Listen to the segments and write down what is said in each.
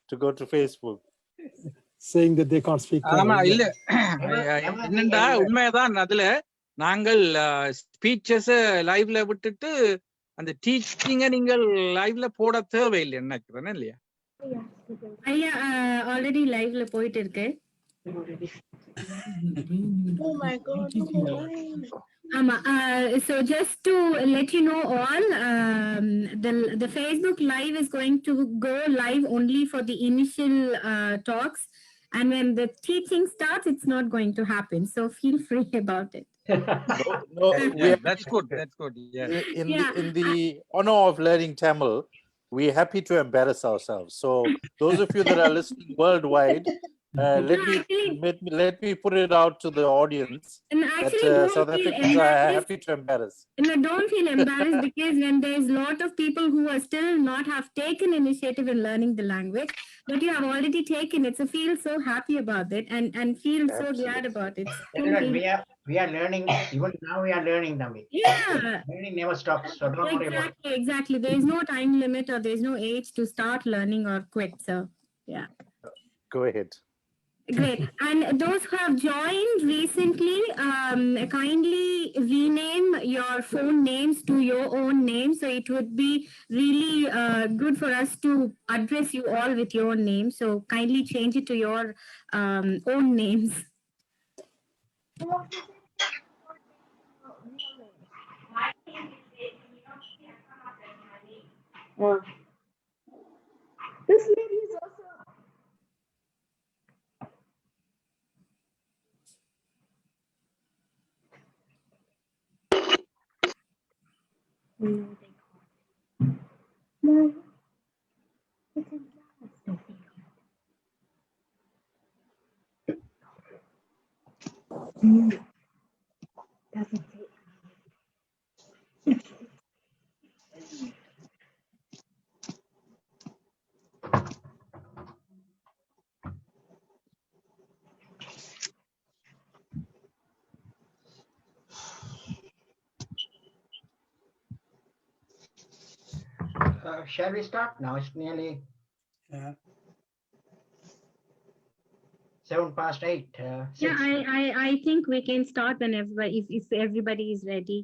to go to Facebook. Saying that they can't speak. ஆமா இல்ல என்னண்டா உண்மைதான். அதுல நாங்கள் ஸ்பீச்சஸ் லைவ்ல விட்டுட்டு அந்த டீச்சிங்க நீங்கள் லைவ்ல போட தேவையில்லை நினைக்கிறேன் இல்லையா? ஐயா ஆல்ரெடி லைவ்ல போயிட்டு இருக்கு. Oh my God. So just to let you know all, the Facebook live is going to go live only for the initial talks, and when the teaching starts, it's not going to happen. So feel free about it. No, that's good. That's good. Yeah. In the honor of learning Tamil, we're happy to embarrass ourselves. So those of you that are listening worldwide, let me put it out to the audience that South Africans are happy to embarrass. No, don't feel embarrassed because when there's a lot of people who are still not have taken initiative in learning the language, but you have already taken it, so feel so happy about it and feel so glad about it. We are learning, even now we are learning Tamil. Yeah. Learning never stops, so don't worry about it. Exactly. There is no time limit or there is no age to start learning or quit. So, yeah. Go ahead. Great. And those who have joined recently, kindly rename your phone names to your own name. So it would be really good for us to address you all with your name. So kindly change it to your own names. This lady is also. No, it's a doesn't say. Shall we start? Now it's nearly 8:07. Yeah, I think we can start whenever if everybody is ready.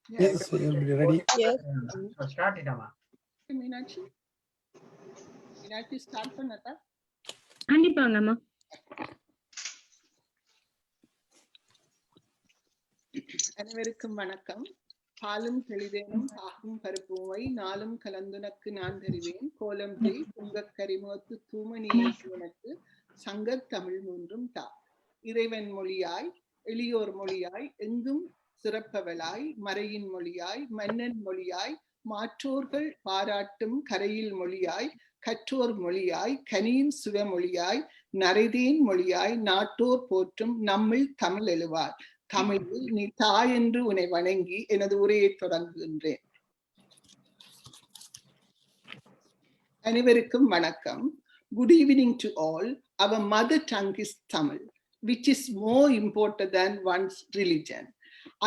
Yes, everybody ready? Yes. So start it, Amma. Meenakshi start பண்ணதா? கண்டிப்பாங்கம்மா. அனைவருக்கும் வணக்கம். பாலும் தெளிவேனும் பாகும் பருப்புவை நாளும் கலந்துனக்கு நான் தருவேன் கோலம் தெய் பொங்கக் கரிமுகத்து தூமணியை எனக்கு சங்கத் தமிழ் மூன்றும் தா. இறைவன் மொழியாய் எளியோர் மொழியாய் எங்கும் சிறப்பவளாய் மறையின் மொழியாய் மன்னன் மொழியாய் மாற்றோர்கள் பாராட்டும் கரையில் மொழியாய் கற்றோர் மொழியாய் கனியின் சுவமொழியாய் நரைதேன் மொழியாய் நாட்டோர் போற்றும் நம்மில் தமிழ் எழுவார். தமிழில் நீ தாய் என்று உன்னை வணங்கி எனது உரையை தொடங்குகின்றேன். அனைவருக்கும் வணக்கம். Good evening to all. Our mother tongue is Tamil, which is more important than one's religion.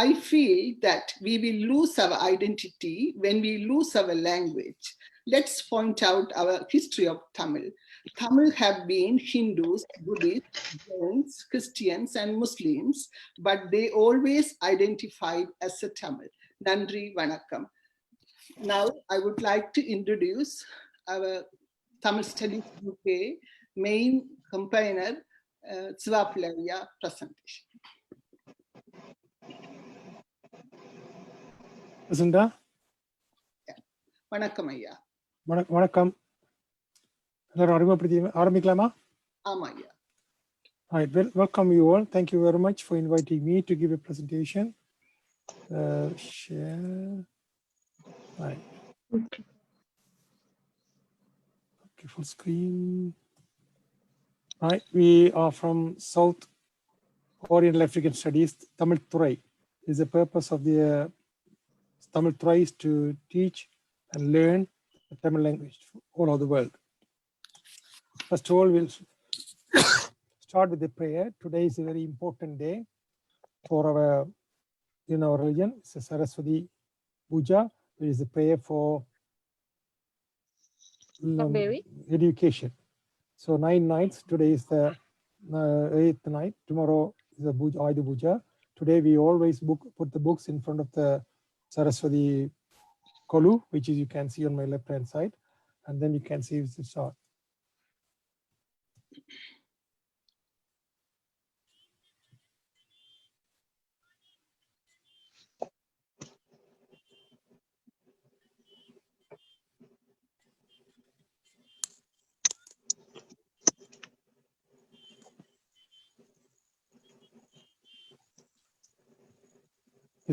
I feel that we will lose our identity when we lose our language. Let's point out our history of Tamil. Tamil have been Hindus, Buddhists, Jains, Christians, and Muslims, but they always identified as a Tamil. Nandri Vanakkam. Now, I would like to introduce our TamilStudiesUK main campaigner, Sivaplavya presentation. Presenta? வணக்கம் ஐயா. வணக்கம். எல்லாரும் அறிமுகப்படுத்தி ஆரம்பிக்கலாமா? ஆமா ஐயா. All right, welcome you all. Thank you very much for inviting me to give a presentation. Share. Right. Okay, full screen. All right, we are from South Oriental African Studies, Tamil Thurai. Is the purpose of the Tamil Thurai is to teach and learn the Tamil language all over the world. First of all, we'll start with the prayer. Today is a very important day for in our religion. It's a Saraswati Puja. There is a prayer for education. So 9 nights. Today is the 8th night. Tomorrow is the Ayudha Puja. Today we always put the books in front of the Saraswati Kolu, which is you can see on my left hand side, and then you can see the start.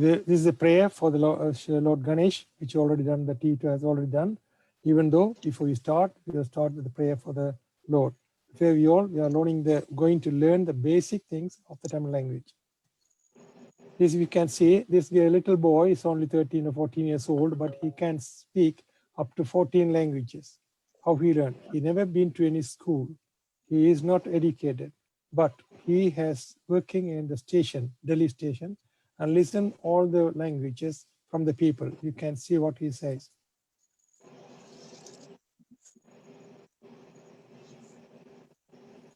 This is a prayer for the Lord Ganesh, which you already done, the teacher has already done. Even though before we start, we'll start with the prayer for the Lord. Where we are going to learn the basic things of the Tamil language. This we can see, this little boy is only 13 or 14 years old, but he can speak up to 14 languages. How he learned? He never been to any school. He is not educated, but he has working in the station, Delhi station, and listen all the languages from the people. You can see what he says.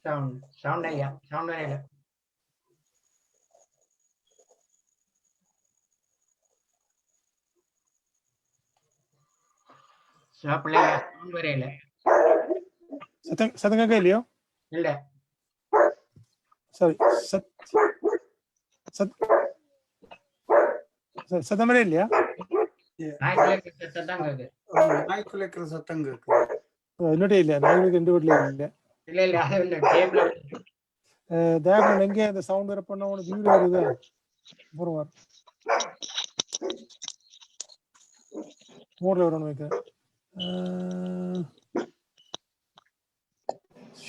Sound வரல. சாப்பிடல, sound வரல. சத்தம் கேட்க இல்லையோ? இல்ல. Sorry, சத்தம் வரே இல்லையா? நாய்க்குலைக்கிற சத்தம் கேட்குது. இன்னொட்டே இல்ல, நாய்களுக்கு எந்த வீட்டுல இல்ல. இல்ல அது இல்ல, டேபிள்ல. தேவன் எங்க அந்த சவுண்ட் வர பண்ண உனக்கு வீடு வருதா? அப்புறம் வர மோட்ல வரணும் வைக்க.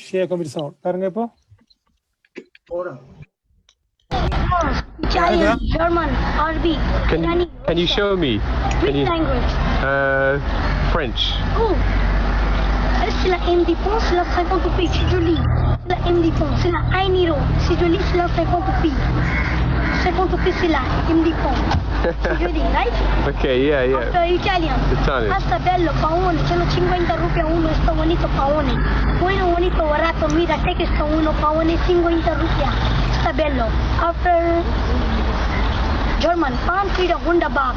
ஷேர் கம்ப்யூட்டர் சவுண்ட் பாருங்க இப்போ. போறோம். Italian, German, Arabic. Can you show me? Which language? French. Oh, c'est la M des ponts, c'est la 50 pays, c'est joli. C'est la M des ponts, c'est la 1 euro, c'est joli, c'est la 50 pays. 50 pays, c'est la M des ponts. C'est joli, right? Okay, yeah. After Italian. Italian. Sta bello, paone, sono 50 rupee uno e sto bonito paone. Poi non bonito barato, mira te che sto uno paone 50 rupee. Sta bello. After German, Panfrieda wunderbar.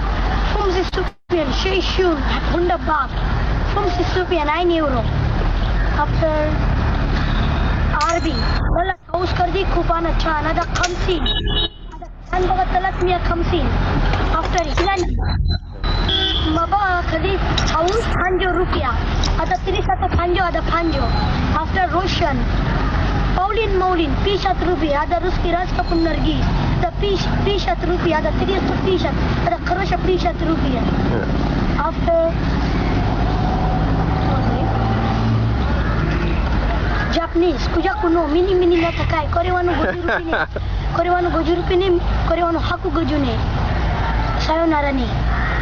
50 Rupien, schön schön, wunderbar. 50 Rupien, 1 euro. After Arabic, wala taus kar di kupana chana da 50. Ada kan baga talat miya 50. After Irani, maba kadi taus 100 rupiah. Ada 30 panjo, ada panjo. After Russian, Maulin, Pishat rupiah, ada Ruski Raska pun Nargis. The Pishat rupiah, ada 300 Pishat, ada Krosha Pishat rupiah. After Japanese, kuja kuno, mini na takai, korewano goju rupine, korewano haku goju ne. Sayonara ne.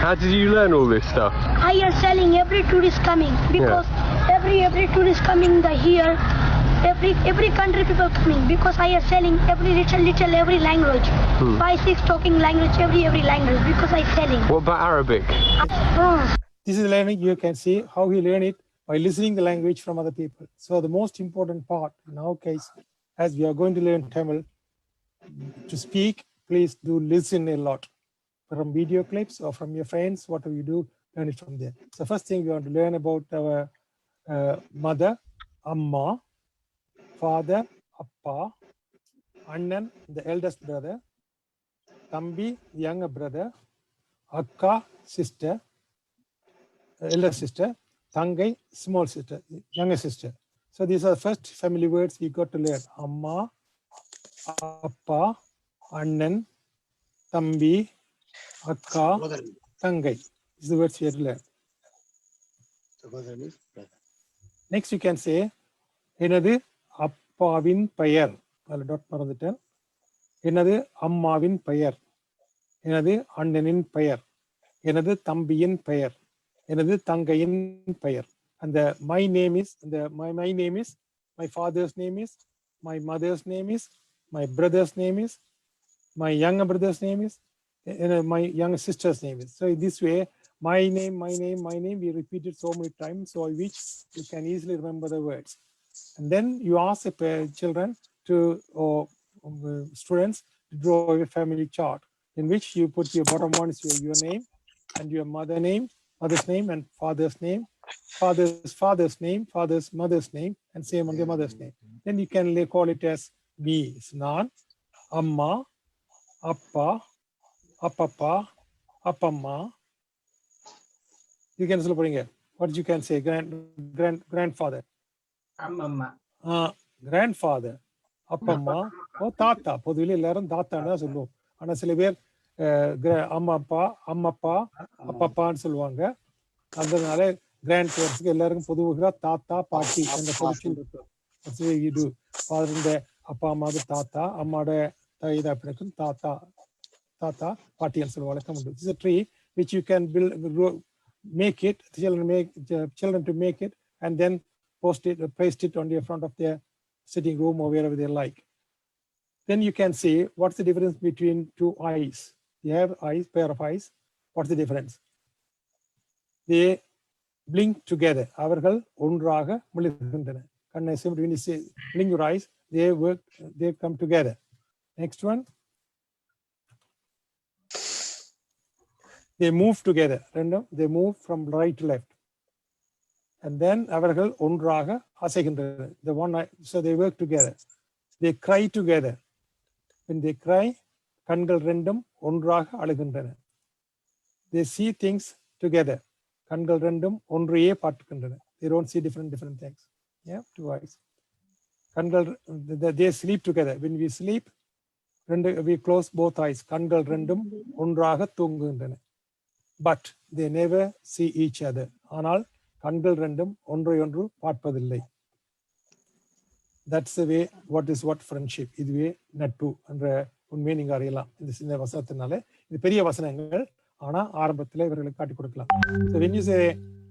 How did you learn all this stuff? I am selling every tourist coming because every tourist coming here. Every country people coming because I am selling every little every language. 5-6 talking language every language because I selling. What about Arabic? This is learning. You can see how he learn it by listening the language from other people. So the most important part in our case, as we are going to learn Tamil, to speak, please do listen a lot from video clips or from your friends. Whatever you do, learn it from there. So first thing we want to learn about our mother, Amma. Father, Appa, Annan, the eldest brother, Tambi, the younger brother, Akka, sister, elder sister, Tangai, small sister, younger sister. So these are the first family words we got to learn. Amma, Appa, Annan, Tambi, Akka, Tangai. These are the words we have to learn. Next you can say, enadu அப்பாவின் பெயர், அதில் dot மறந்துட்டேன். எனது அம்மாவின் பெயர், எனது அண்ணனின் பெயர், எனது தம்பியின் பெயர், எனது தங்கையின் பெயர். And my name is, my name is, my father's name is, my mother's name is, my brother's name is, my younger brother's name is, my younger sister's name is. So in this way, my name, we repeat it so many times, so which you can easily remember the words. And then you ask the children to, or students to draw a family chart in which you put your bottom one is your name and your mother's name and father's name, father's name, father's mother's name, and same on the mother's name. Then you can call it as me, it's Nan, Amma, Appa, Appappa, Appamma. You can still bring it. What you can say, grandfather. Grandfather. அப்பம்மா ஓ தாத்தா பொதுவில எல்லாரும் தாத்தான்னு தான் சொல்லுவோம். ஆனா சில பேர் அம்மாப்பா அம்மப்பா அப்பப்பான்னு சொல்லுவாங்க. அதனால grand பேரண்ட்ஸ்க்கு எல்லாருக்கும் பொதுவாக தாத்தா பாட்டி என்ற பொதுச்சொல் இருக்கு. இது இந்த அப்பா அம்மாவுக்கு தாத்தா, அம்மாவோட இதாப்பினுக்கும் தாத்தா தாத்தா பாட்டின்னு சொல்ல வழக்கம் உண்டு. It's a tree which you can build, make it, children to make it, and then paste it on the front of their sitting room or wherever they like. Then you can see what's the difference between two eyes. You have eyes, pair of eyes. What's the difference? They blink together. அவர்கள் ஒன்றாக விழிக்கின்றன. கண்ணை when you say blink your eyes, they come together. Next one. They move together. They move from right to left. And then அவர்கள் ஒன்றாக அசைகின்றன. So they work together. They cry together. When they cry, கண்கள் ரெண்டும் ஒன்றாக அழுகின்றன. They see things together. கண்கள் ரெண்டும் ஒன்றையே பார்க்கின்றன. They don't see different things. Yeah, two eyes. கண்கள், they sleep together. When we sleep, we close both eyes. கண்கள் ரெண்டும் ஒன்றாக தூங்குகின்றன. But they never see each other. ஆனால் கண்கள் ரெண்டும் ஒன்றையொன்று பார்ப்பதில்லை. That's the way what friendship. இதுவே நட்பு என்ற உண்மையை நீங்க அறியலாம் இந்த சின்ன வசனத்தினால. இது பெரிய வசனங்கள், ஆனா ஆரம்பத்தில் இவர்களுக்கு காட்டி கொடுக்கலாம். So when you say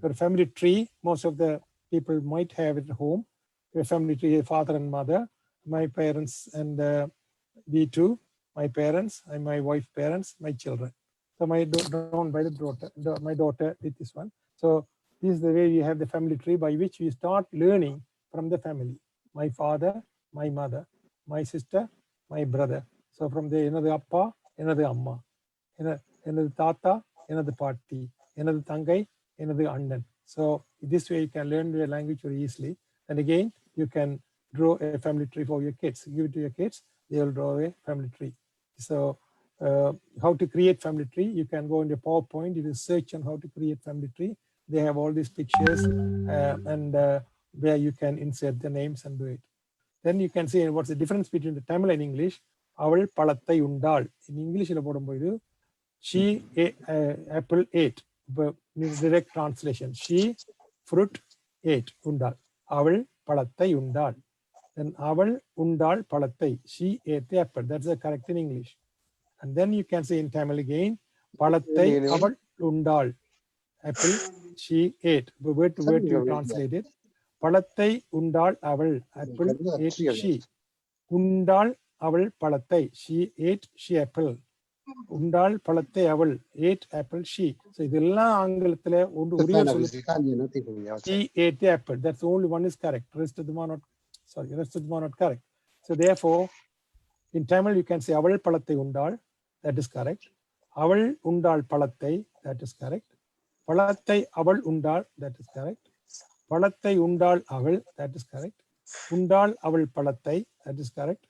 your family tree, most of the people might have it at home. Your family tree, father and mother, my parents and we too, my parents and my wife's parents, my children. So my daughter did this one. So this is the way we have the family tree by which we start learning from the family. My father, my mother, my sister, my brother. So from there, another appa, another amma, another tata, another paati, another tangai, another annan. So this way you can learn the language very easily. And again, you can draw a family tree for your kids. Give it to your kids, they will draw a family tree. So how to create family tree? You can go in the PowerPoint, you will search on how to create family tree. They have all these pictures and where you can insert the names and do it. Then you can see what's the difference between the Tamil and English. அவள் பழத்தை உண்டாள். In English போடும்போது she apple ate. Direct translation. She fruit ate. உண்டாள். அவள் பழத்தை உண்டாள். Then அவள் உண்டாள் பழத்தை. She ate the apple. That's the correct in English. And then you can say in Tamil again, பழத்தை அவள் உண்டாள். Apple she ate. Word to word you translate it. பழத்தை உண்டாள் அவள். Apple ate she. உண்டாள் அவள் பழத்தை. She ate she apple. உண்டாள் பழத்தை அவள். Ate apple she. So இதெல்லாம் ஆங்கிலத்துல ஒரே சொல்லு. She ate the apple. That's the only one is correct. Rest of them are not. Sorry, rest of them are not correct. So therefore, in Tamil you can say அவள் பழத்தை உண்டாள். That is correct. அவள் உண்டாள் பழத்தை. That is correct. பழத்தை அவள் உண்டாள். That is correct. பழத்தை உண்டாள் அவள். That is correct. உண்டாள் அவள் பழத்தை. That is correct.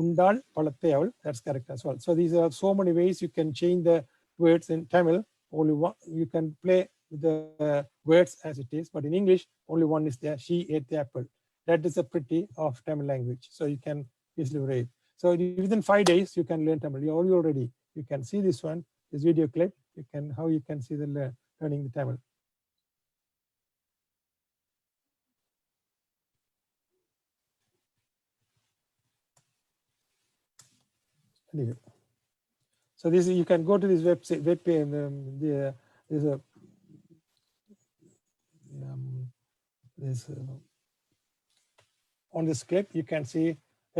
உண்டாள் பழத்தை அவள். That's correct as well. So these are so many ways you can change the words in Tamil. Only one you can play with the words as it is, but in English only one is there. She ate the apple. That is a pretty of Tamil language. So you can easily read. So within 5 days you can learn Tamil. You're already. You can see this one, this video clip. How you can see the learning the Tamil. Anyway. So this you can go to this website. On this clip you can see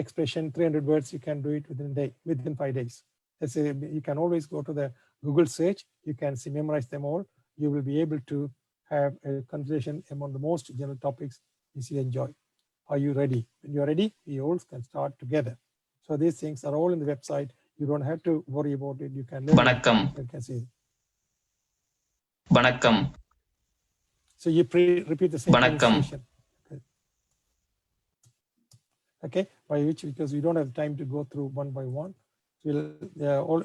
expression 300 words. You can do it within a day, within 5 days. That's you can always go to the Google search. You can see, memorize them all. You will be able to have a conversation among the most general topics you enjoy. are you ready? When you're ready, we all can start together. So these things are all in the website. You don't have to worry about it. You can learn. Vanakkam. You can see it. Vanakkam. So you repeat the same pronunciation. Okay, by which, because we don't have time to go through one by one,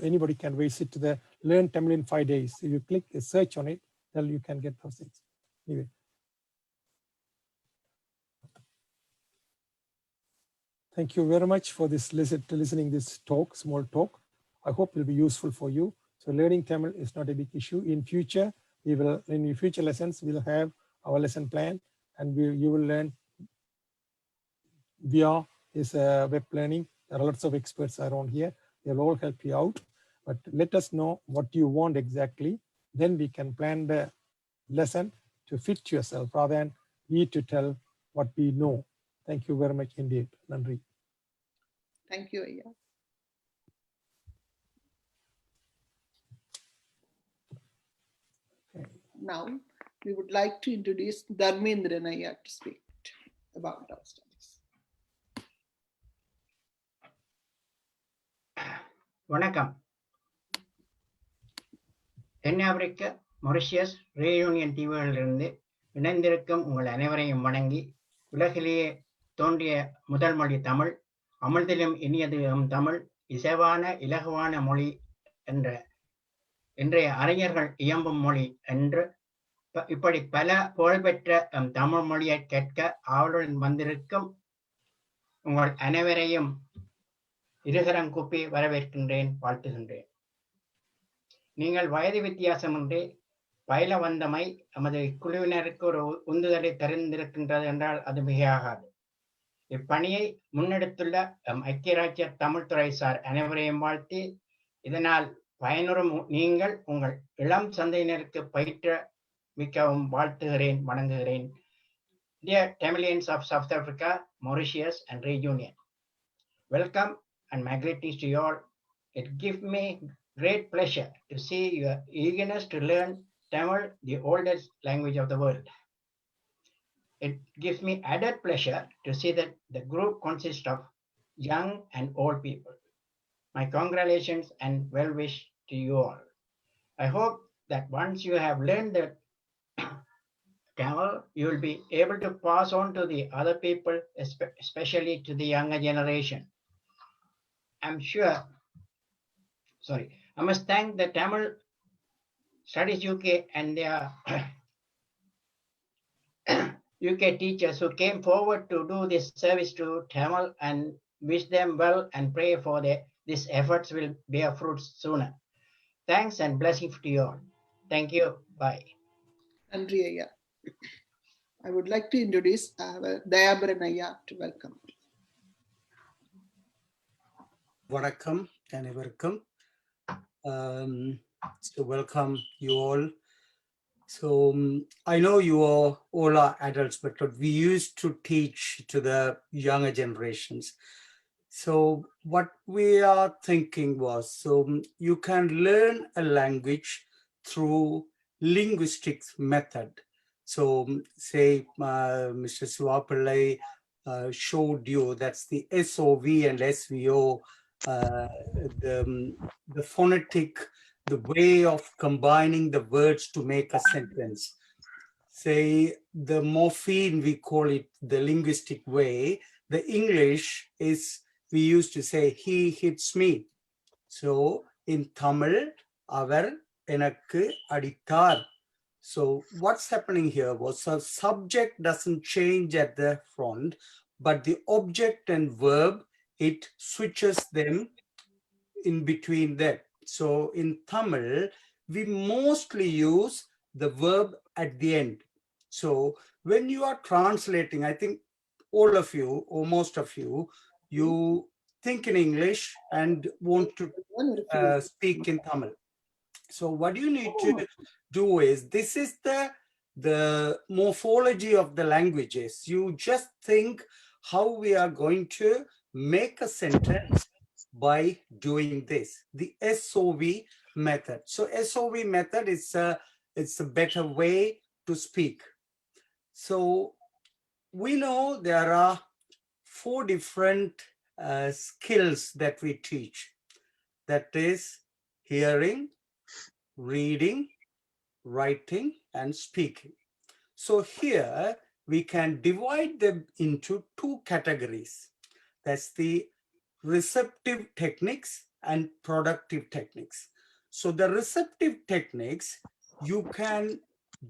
anybody can visit to the Learn Tamil in 5 days. If you click a search on it, then you can get those things. Anyway. Thank you very much for this listening this talk, small talk. I hope it will be useful for you. So learning Tamil is not a big issue. In future, in future lessons, we'll have our lesson plan, and you will learn via this web learning. There are lots of experts around here. They'll all help you out. But let us know what you want exactly. Then we can plan the lesson to fit yourself rather than we to tell what we know. Thank you very much indeed. Nandri. Thank you, Ayya. Okay. Now, we would like to introduce Dharmendran Ayya to speak about our studies. வணக்கம். தென்னாப்பிரிக்க Mauritius reunion தீவுகளிலிருந்து இணைந்திருக்கும் உங்கள் அனைவரையும் வணங்கி, உலகிலேயே தோன்றிய முதல் மொழி தமிழ், அமிழ்திலும் இனியது தமிழ், இசைவான இலகுவான மொழி என்ற இன்றைய அறிஞர்கள் இயம்பும் மொழி என்று இப்படி பல புகழ்பெற்ற தமிழ் மொழியை கேட்க ஆவலுடன் வந்திருக்கும் உங்கள் அனைவரையும் இருகரம் கூப்பி வரவேற்கின்றேன், வாழ்த்துகின்றேன். நீங்கள் வயது வித்தியாசமின்றி பயில வந்தமை நமது இக்குழுவினருக்கு ஒரு உந்துதலை தெரிந்திருக்கின்றது என்றால் அது மிகையாகாது. இப்பணியை முன்னெடுத்துள்ள ஐக்கிய ராஜ்ய தமிழ்துறை சார் அனைவரையும் வாழ்த்தி, இதனால் பயனுறும் நீங்கள் உங்கள் இளம் சந்தையினருக்கு பயிற்றுவிக்கவும் வாழ்த்துகிறேன், வணங்குகிறேன். Dear Tamilians of South Africa, Mauritius and Reunion, welcome and my greetings to you all. It gives me great pleasure to see your eagerness to learn Tamil, the oldest language of the world. It gives me added pleasure to see that the group consists of young and old people. My congratulations and well wish to you all. I hope that once you have learned the Tamil, you will be able to pass on to the other people, especially to the younger generation. I must thank the TamilStudiesUK and their UK teachers who came forward to do this service to Tamil, and wish them well and pray for these efforts will bear fruits sooner. Thanks and blessings to you all. Thank you. Bye. Nandri Ayya. I would like to introduce Dayabaran Ayya to welcome. Vanakkam, அனைவருக்கும். So welcome you all. So I know you all are adults, but we used to teach to the younger generations. So what we are thinking was, so you can learn a language through linguistics method. So say Mr. Suapillai showed you, that's the SOV and SVO, the phonetic, the way of combining the words to make a sentence. Say the morpheme, we call it the linguistic way. The English is, we used to say, he hits me. So in Tamil, avar enakku adittar. So what's happening here was the subject doesn't change at the front, but the object and verb, it switches them in between them. So in Tamil, we mostly use the verb at the end. So when you are translating, I think all of you or most of you, you think in English and want to speak in Tamil. So what you need to do is, this is the morphology of the languages. You just think how we are going to make a sentence by doing this, the SOV method. So SOV method is it's a better way to speak. So we know there are 4 different skills that we teach. That is hearing, reading, writing, and speaking. So here we can divide them into 2 categories. That's the receptive techniques and productive techniques. So the receptive techniques, you can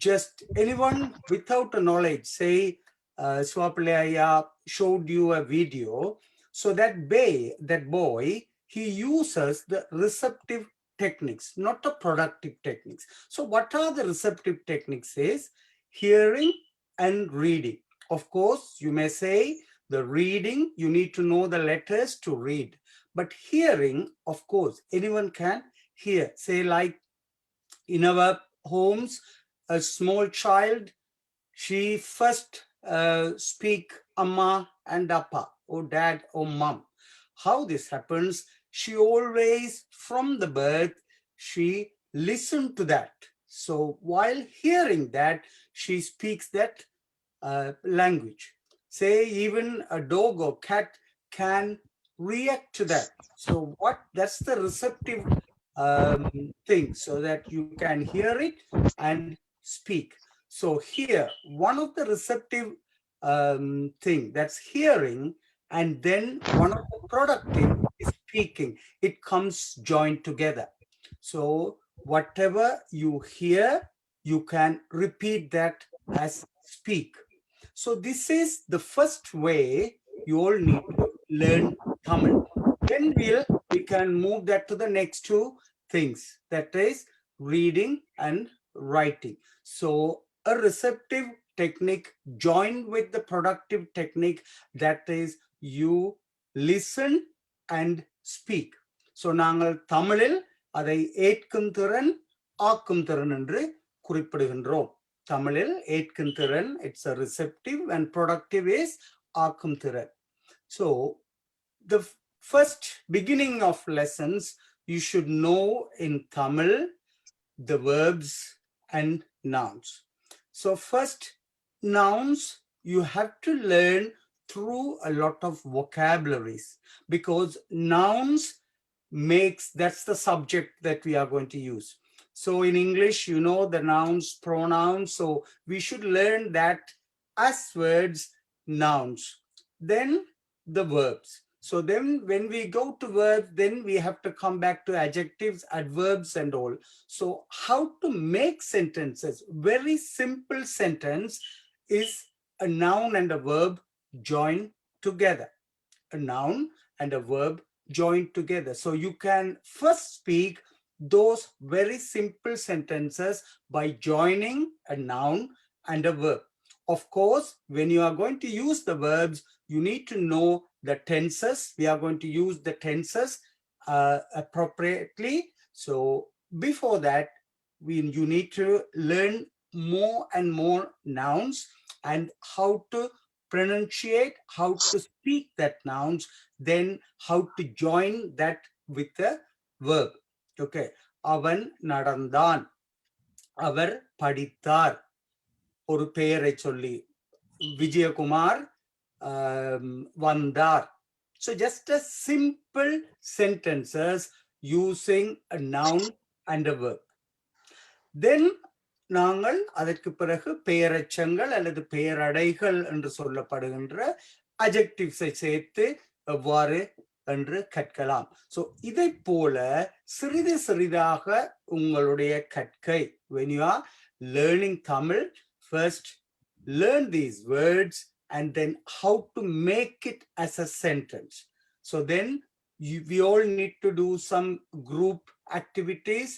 just, anyone without a knowledge, say Swapalaya showed you a video, so that boy, he uses the receptive techniques, not the productive techniques. So what are the receptive techniques is hearing and reading. Of course, you may say the reading, you need to know the letters to read. But hearing, of course, anyone can hear. Say like in our homes, a small child, she first speak amma and appa, or dad or mom. How this happens, she always, from the birth, she listened to that. So while hearing that, she speaks that language. Say even a dog or cat can react to that. So that's the receptive thing, so that you can hear it and speak. So here, one of the receptive thing, that's hearing, and then one of the productive is speaking. It comes joined together. So whatever you hear, you can repeat that as speak. So this is the first way you all need to learn Tamil. Then we can move that to the next 2 things, that is reading and writing. So a receptive technique joined with the productive technique, that is you listen and speak. So நாங்கள் தமிழில் அதை ஏற்கும் திறன் ஆக்கும் திறன் என்று குறிப்பிடுகின்றோம். தமிழில் ஏற்கும் திறன், it's a receptive, and productive is ஆக்கும் திறன். So the first beginning of lessons, you should know in Tamil the verbs and nouns. So first, nouns you have to learn through a lot of vocabularies, because nouns that's the subject that we are going to use. So in English, you know the nouns, pronouns, so we should learn that as words, nouns. Then the verbs. So then when we go to verbs, then we have to come back to adjectives, adverbs and all. So how to make sentences? Very simple sentence is a noun and a verb joined together. A noun and a verb joined together. So you can first speak those very simple sentences by joining a noun and a verb. Of course, when you are going to use the verbs, you need to know the tenses. We are going to use the tenses appropriately. So before that, you need to learn more and more nouns and how to pronunciate, how to speak that nouns, then how to join that with the verb. Okay. Avan nadandan. Avar padittar. ஒரு பெயரை சொல்லி விஜயகுமார் வந்தார். So just a simple sentences using a noun and a verb. Then நாங்கள் அதற்கு பிறகு பெயரெச்சங்கள் அல்லது பெயரடைகள் என்று சொல்லப்படுகின்ற adjectives-ஐ சேர்த்து எவ்வாறு என்று கற்கலாம். So இதை போல சிறிது சிறிதாக உங்களுடைய கற்கை, when you are learning Tamil, first learn these words and then how to make it as a sentence. So then we all need to do some group activities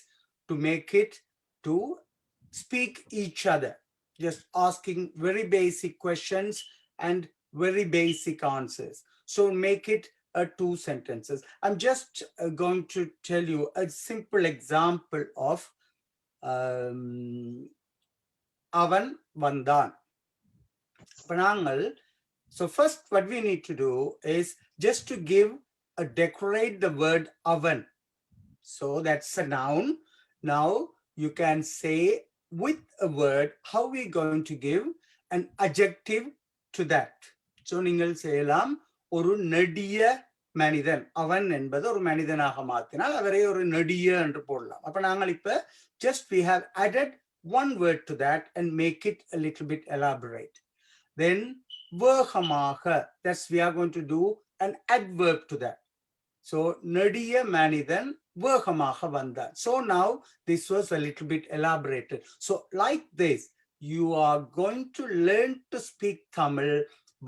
to make it to speak each other, just asking very basic questions and very basic answers. So make it 2 sentences. I'm just going to tell you a simple example of avan vandan. So first what we need to do is just to decorate the word avan. So that's a noun. Now you can say with a word how we're going to give an adjective to that. So ningal seyalam ஒரு நெடிய மனிதன், அவன் என்பது ஒரு மனிதனாக மாத்தினால் அவரை ஒரு நெடிய என்று போடலாம். அப்ப நாங்கள் இப்ப just we have added one word to that and make it a little bit elaborate. Then வேகமாக, that's we are going to do an adverb to that. So நெடிய மனிதன் வேகமாக வந்தான். So now this was a little bit elaborated. So like this, you are going to learn to speak Tamil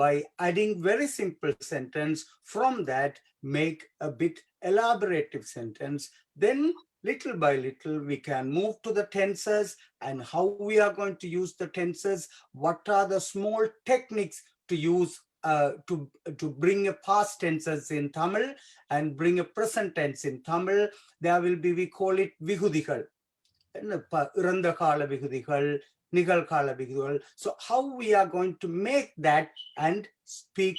by adding very simple sentence. From that, make a bit elaborative sentence. Then little by little, we can move to the tenses and how we are going to use the tenses. What are the small techniques to use to bring a past tenses in Tamil and bring a present tense in Tamil. There will be, we call it விகுதிகள், இறந்த கால விகுதிகள், நிகழ்கால விகுதிகள். So how we are going to make that and speak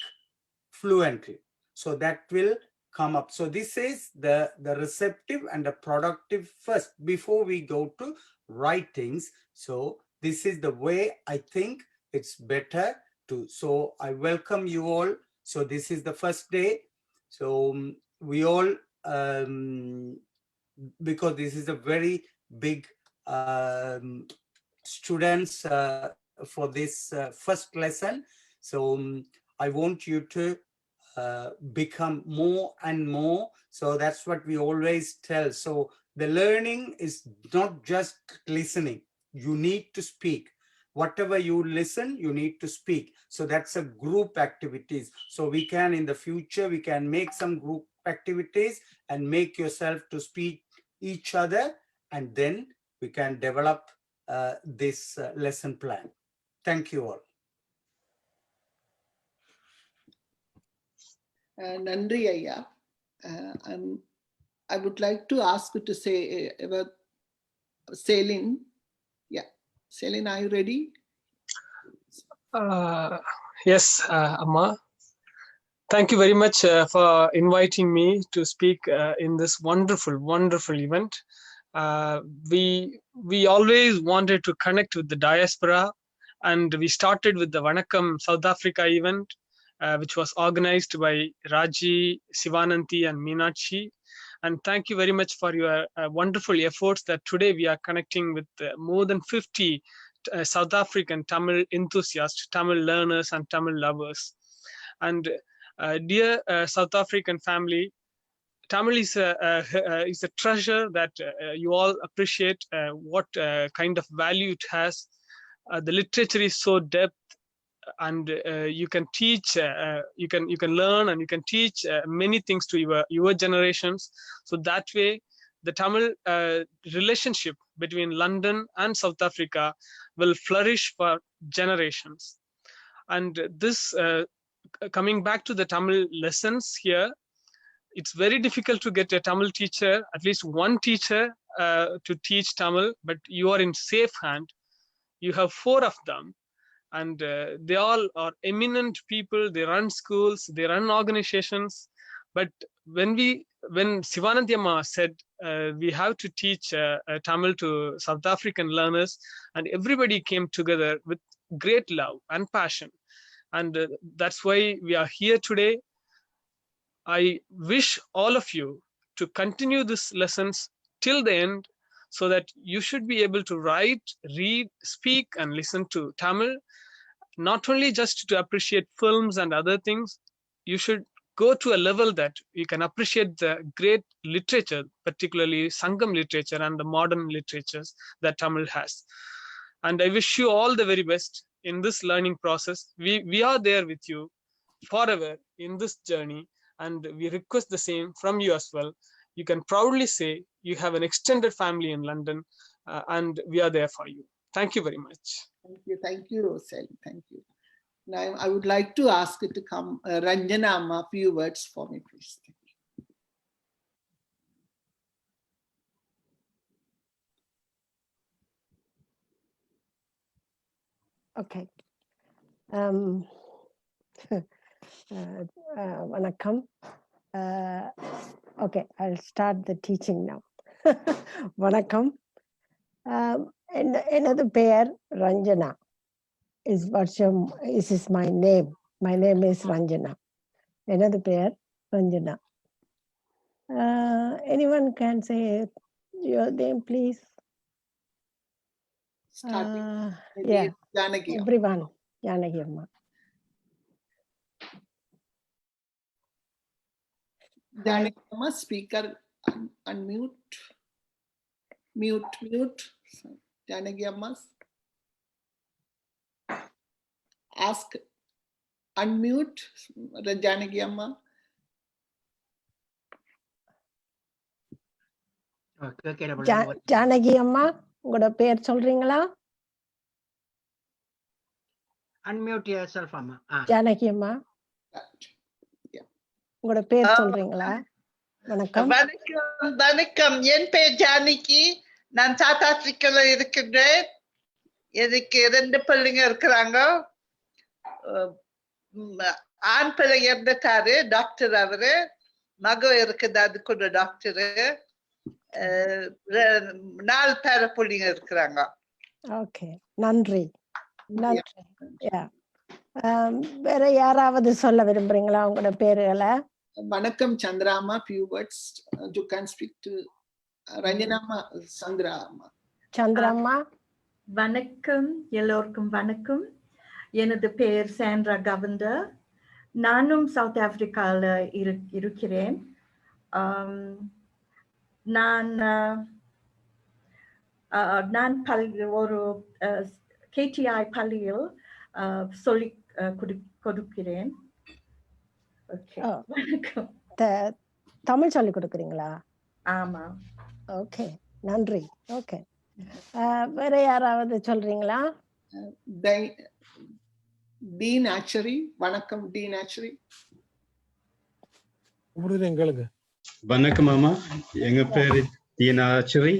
fluently. So that will come up. So this is the receptive and the productive first before we go to writings. So this is the way I think it's better to. So I welcome you all. So this is the first day. So we all, because this is a very big students for this first lesson. So I want you to become more and more. So that's what we always tell. So the learning is not just listening. You need to speak. Whatever you listen, you need to speak. So that's a group activities. So we can, in the future, we can make some group activities and make yourself to speak each other, and then we can develop this lesson plan. Thank you all. Nandri Ayya. I would like to ask you to say about Celine. Yeah, Celine, are you ready? Yes, Amma. Thank you very much for inviting me to speak in this wonderful event. We always wanted to connect with the diaspora, and we started with the Vanakkam South Africa event, which was organized by Raji, Sivananthi and Meenakshi. And thank you very much for your wonderful efforts that today we are connecting with more than 50 South African Tamil enthusiasts, Tamil learners and Tamil lovers. And dear South African family, Tamil is a treasure that you all appreciate what kind of value it has. The literature is so depth, and you can teach, you can learn, and you can teach many things to your generations. So that way, the Tamil relationship between London and South Africa will flourish for generations. And this, coming back to the Tamil lessons here, it's very difficult to get a Tamil teacher, at least one teacher to teach Tamil, but you are in safe hand. You have 4 of them, and they all are eminent people. They run schools, they run organizations. But when Sivananthi Amma said we have to teach Tamil to South African learners, and everybody came together with great love and passion, and that's why we are here today. I wish all of you to continue these lessons till the end, so that you should be able to write, read, speak and listen to Tamil, not only just to appreciate films and other things. You should go to a level that you can appreciate the great literature, particularly Sangam literature and the modern literatures that Tamil has. And I wish you all the very best in this learning process. We are there with you forever in this journey, and we request the same from you as well. You can proudly say you have an extended family in London, and we are there for you. Thank you very much. Thank you, Rosel. Thank you. Now I would like to ask you to come, Ranjana Amma, a few words for me, please. Okay. Vanakkam. Okay, I'll start the teaching now. Vanakkam. Another pair, Ranjana, is my name. My name is Ranjana. எனது பெயர் Ranjana. Anyone can say your name, please? Starting. Yeah, Janaki. everyone. Janaki Amma. Janaki Amma, speaker unmute. Mute. Janaki Amma. Ask unmute Janaki Amma. Janaki அம்மா, உங்களோட பேர் சொல்றீங்களா? Unmute yourself, Amma. Janaki அம்மா, உங்களோட பேர் சொல்றீங்களா? வணக்கம். வணக்கம். என் பேர் ஜானகி. நான் சவுத் ஆப்பிரிக்கால இருக்கின்றேன். எனக்கு 2 பிள்ளைங்க இருக்கிறாங்க. ஆண் பிள்ளை இறந்துட்டாரு, டாக்டர் அவரு. மக இருக்குது, அதுக்கு ஒரு டாக்டரு. 4 பேர பிள்ளைங்க இருக்கிறாங்க. ஓகே, நன்றி. வேற யாராவது சொல்ல விரும்புறீங்களா உங்களோட பேருகளை? வணக்கம் Chandrama, few words you can speak to Ranjanamma. Chandrama. வணக்கம், எல்லோருக்கும் வணக்கம். எனது பெயர் சாண்ட்ரா கவண்டர். நானும் சவுத் ஆப்பிரிக்கால இருக்கிறேன். நான் ஒரு KTI பள்ளியில் சொல்லி கொடுக்கிறேன். வணக்கம். தமிழ் சொல்லி கொடுக்குறீங்களா? ஆமா. ஓகே, நன்றி. ஓகே, வேற யாராவது சொல்றீங்களா? டீன் ஆச்சரி. வணக்கம் டீன் ஆச்சரி. வணக்கம் மாமா, எங்க பேரு dean ஆச்சரி.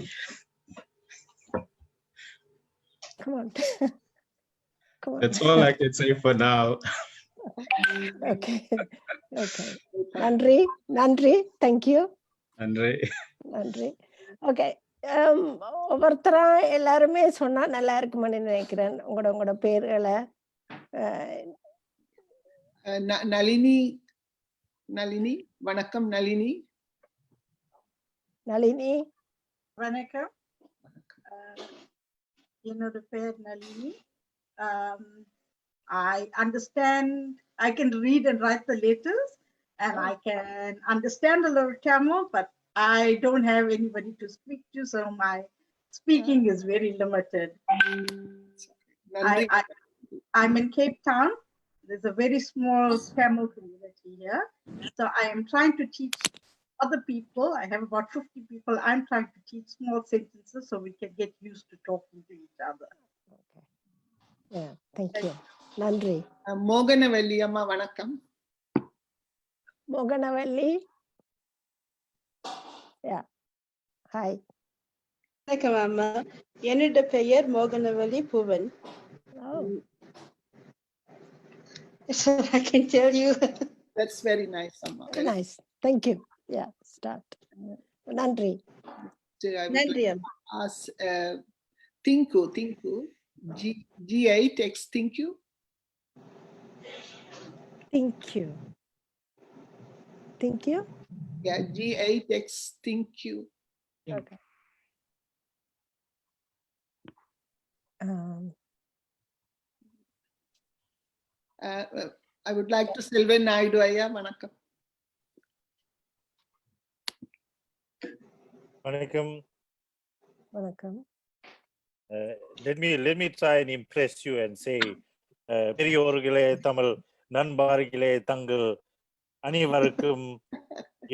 Come on. That's all I can say for now. Okay. நன்றி. Thank you. நன்றி. ஓகே, ஒவ்வொருத்தரா எல்லாருமே சொன்னா நல்லா இருக்குமான்னு நினைக்கிறேன். உங்களோட பேர்களை. நளினி. வணக்கம் நளினி. வணக்கம். என்னோட பேர் Nalini. I understand, I can read and write the letters, and I can understand a little Tamil, but I don't have anybody to speak to, so my speaking is very limited. I'm in Cape Town. There's a very small Tamil community here, so I am trying to teach other people. I have about 50 people. I'm trying to teach small sentences so we can get used to talking to each other. Okay. Yeah, thank you. நன்றி. மோகனவல்லி அம்மா, வணக்கம். Mohanavalli. Hi. வணக்கம் அம்மா, என்னோட பெயர் மோகனவல்லி பூவன். So I can tell you. That's very nice, Amma. Very nice. Thank you. Yeah, start. Nandri. Nandri, Amma. As Tinku. G8X, thank you. Yeah, G8X, thank you. Okay. I would like to Selvan Naidu Ayya, vanakkam. Vanakkam. Let me try and impress you and say, பெரியோர்களே, தமிழ் நண்பர்களே, தங்கள் அனைவருக்கும்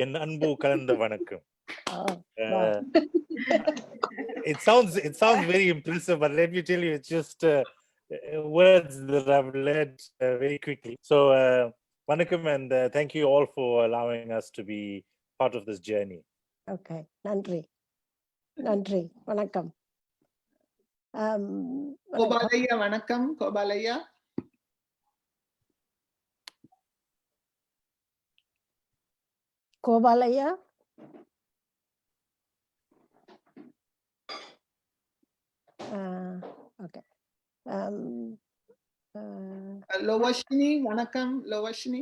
என் அன்பு கலந்த வணக்கம். It sounds very impressive, but let me tell you, it's just words that I've learned very quickly. So, vanakkam, and thank you all for allowing us to be part of this journey. Okay, nandri, vanakkam. Kobalaya, vanakkam, Kobalaya. Kobalaya. Okay. Lovashini, vanakkam, Lovashini.